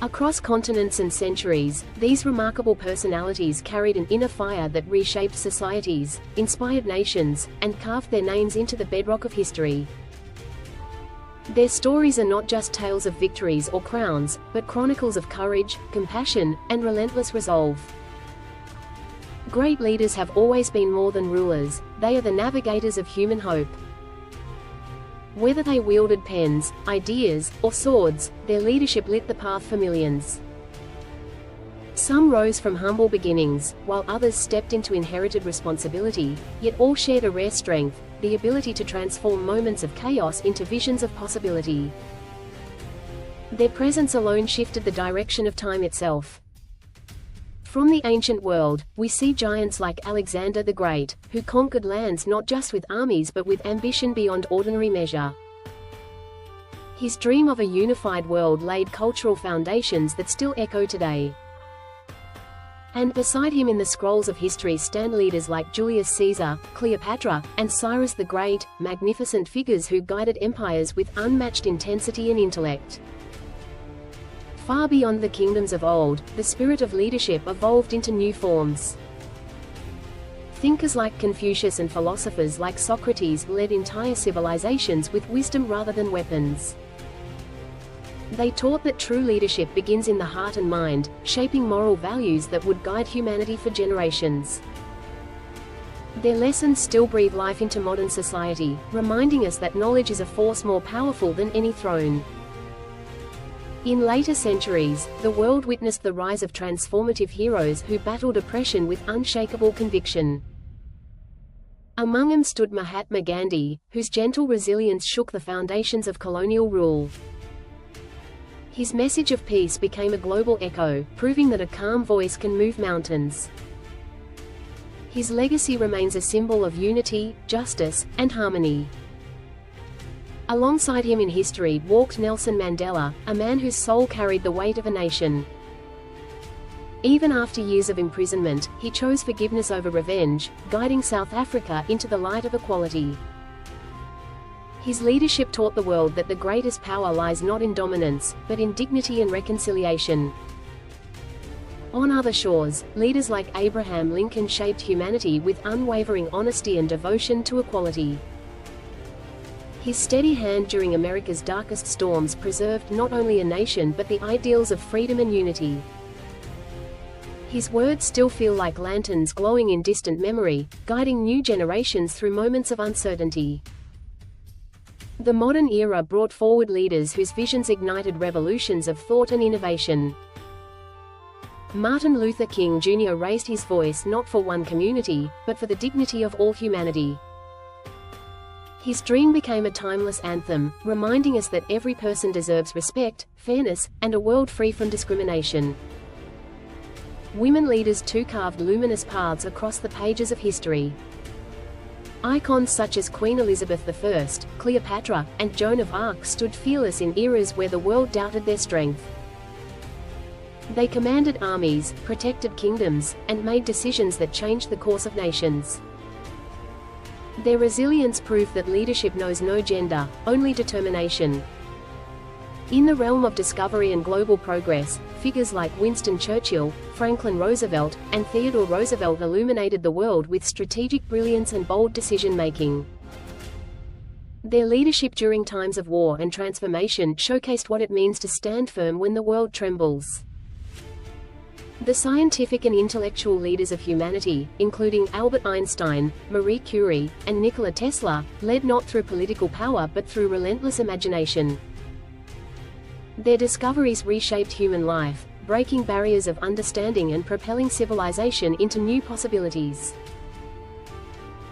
Across continents and centuries, these remarkable personalities carried an inner fire that reshaped societies, inspired nations, and carved their names into the bedrock of history. Their stories are not just tales of victories or crowns, but chronicles of courage, compassion, and relentless resolve. Great leaders have always been more than rulers, they are the navigators of human hope. Whether they wielded pens, ideas, or swords, their leadership lit the path for millions. Some rose from humble beginnings, while others stepped into inherited responsibility, yet all shared a rare strength, the ability to transform moments of chaos into visions of possibility. Their presence alone shifted the direction of time itself. From the ancient world, we see giants like Alexander the Great, who conquered lands not just with armies but with ambition beyond ordinary measure. His dream of a unified world laid cultural foundations that still echo today. And beside him in the scrolls of history stand leaders like Julius Caesar, Cleopatra, and Cyrus the Great, magnificent figures who guided empires with unmatched intensity and intellect. Far beyond the kingdoms of old, the spirit of leadership evolved into new forms. Thinkers like Confucius and philosophers like Socrates led entire civilizations with wisdom rather than weapons. They taught that true leadership begins in the heart and mind, shaping moral values that would guide humanity for generations. Their lessons still breathe life into modern society, reminding us that knowledge is a force more powerful than any throne. In later centuries, the world witnessed the rise of transformative heroes who battled oppression with unshakable conviction. Among them stood Mahatma Gandhi, whose gentle resilience shook the foundations of colonial rule. His message of peace became a global echo, proving that a calm voice can move mountains. His legacy remains a symbol of unity, justice, and harmony. Alongside him in history walked Nelson Mandela, a man whose soul carried the weight of a nation. Even after years of imprisonment, he chose forgiveness over revenge, guiding South Africa into the light of equality. His leadership taught the world that the greatest power lies not in dominance, but in dignity and reconciliation. On other shores, leaders like Abraham Lincoln shaped humanity with unwavering honesty and devotion to equality. His steady hand during America's darkest storms preserved not only a nation but the ideals of freedom and unity. His words still feel like lanterns glowing in distant memory, guiding new generations through moments of uncertainty. The modern era brought forward leaders whose visions ignited revolutions of thought and innovation. Martin Luther King Jr. raised his voice not for one community, but for the dignity of all humanity. His dream became a timeless anthem, reminding us that every person deserves respect, fairness, and a world free from discrimination. Women leaders too carved luminous paths across the pages of history. Icons such as Queen Elizabeth I, Cleopatra, and Joan of Arc stood fearless in eras where the world doubted their strength. They commanded armies, protected kingdoms, and made decisions that changed the course of nations. Their resilience proved that leadership knows no gender, only determination. In the realm of discovery and global progress, figures like Winston Churchill, Franklin Roosevelt, and Theodore Roosevelt illuminated the world with strategic brilliance and bold decision-making. Their leadership during times of war and transformation showcased what it means to stand firm when the world trembles. The scientific and intellectual leaders of humanity, including Albert Einstein, Marie Curie, and Nikola Tesla, led not through political power but through relentless imagination. Their discoveries reshaped human life, breaking barriers of understanding and propelling civilization into new possibilities.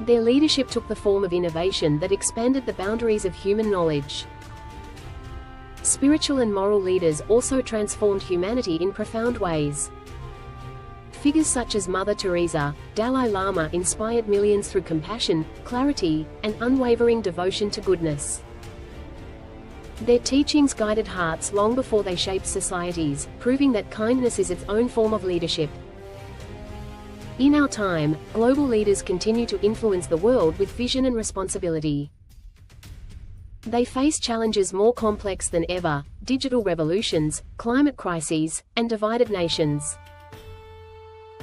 Their leadership took the form of innovation that expanded the boundaries of human knowledge. Spiritual and moral leaders also transformed humanity in profound ways. Figures such as Mother Teresa, Dalai Lama inspired millions through compassion, clarity, and unwavering devotion to goodness. Their teachings guided hearts long before they shaped societies, proving that kindness is its own form of leadership. In our time, global leaders continue to influence the world with vision and responsibility. They face challenges more complex than ever: digital revolutions, climate crises, and divided nations.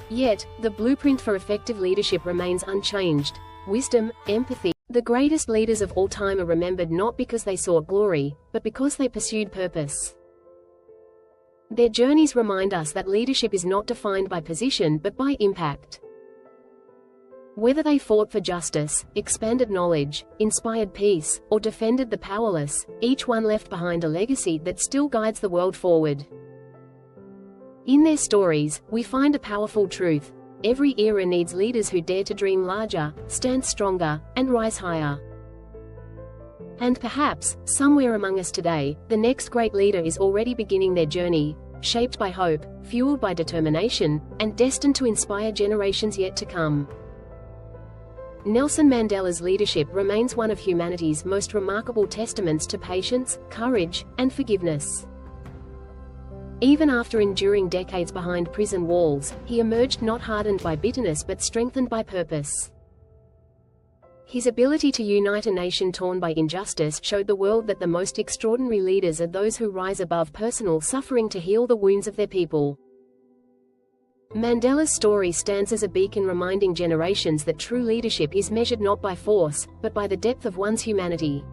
Yet, the blueprint for effective leadership remains unchanged: wisdom, empathy. The greatest leaders of all time are remembered not because they sought glory, but because they pursued purpose. Their journeys remind us that leadership is not defined by position but by impact. Whether they fought for justice, expanded knowledge, inspired peace, or defended the powerless, each one left behind a legacy that still guides the world forward. In their stories, we find a powerful truth: every era needs leaders who dare to dream larger, stand stronger, and rise higher. And perhaps, somewhere among us today, the next great leader is already beginning their journey, shaped by hope, fueled by determination, and destined to inspire generations yet to come. Nelson Mandela's leadership remains one of humanity's most remarkable testaments to patience, courage, and forgiveness. Even after enduring decades behind prison walls, he emerged not hardened by bitterness but strengthened by purpose. His ability to unite a nation torn by injustice showed the world that the most extraordinary leaders are those who rise above personal suffering to heal the wounds of their people. Mandela's story stands as a beacon reminding generations that true leadership is measured not by force, but by the depth of one's humanity.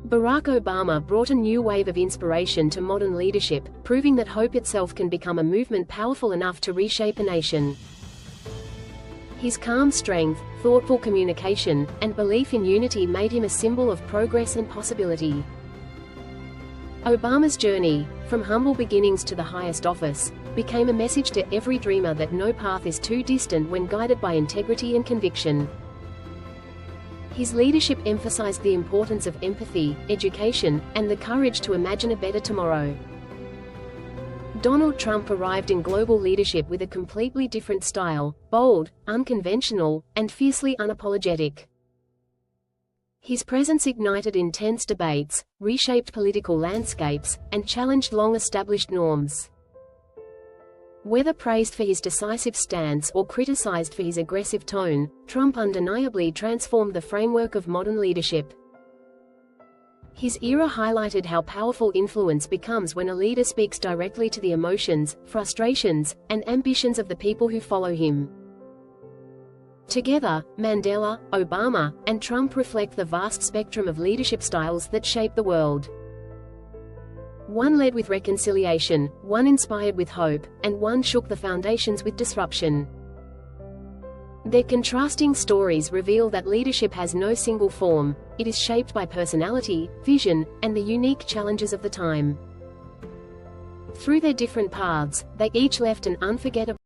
Barack Obama brought a new wave of inspiration to modern leadership, proving that hope itself can become a movement powerful enough to reshape a nation. His calm strength, thoughtful communication, and belief in unity made him a symbol of progress and possibility. Obama's journey, from humble beginnings to the highest office, became a message to every dreamer that no path is too distant when guided by integrity and conviction. His leadership emphasized the importance of empathy, education, and the courage to imagine a better tomorrow. Donald Trump arrived in global leadership with a completely different style: bold, unconventional, and fiercely unapologetic. His presence ignited intense debates, reshaped political landscapes, and challenged long-established norms. Whether praised for his decisive stance or criticized for his aggressive tone, Trump undeniably transformed the framework of modern leadership. His era highlighted how powerful influence becomes when a leader speaks directly to the emotions, frustrations, and ambitions of the people who follow him. Together, Mandela, Obama, and Trump reflect the vast spectrum of leadership styles that shape the world. One led with reconciliation, one inspired with hope, and one shook the foundations with disruption. Their contrasting stories reveal that leadership has no single form; it is shaped by personality, vision, and the unique challenges of the time. Through their different paths, they each left an unforgettable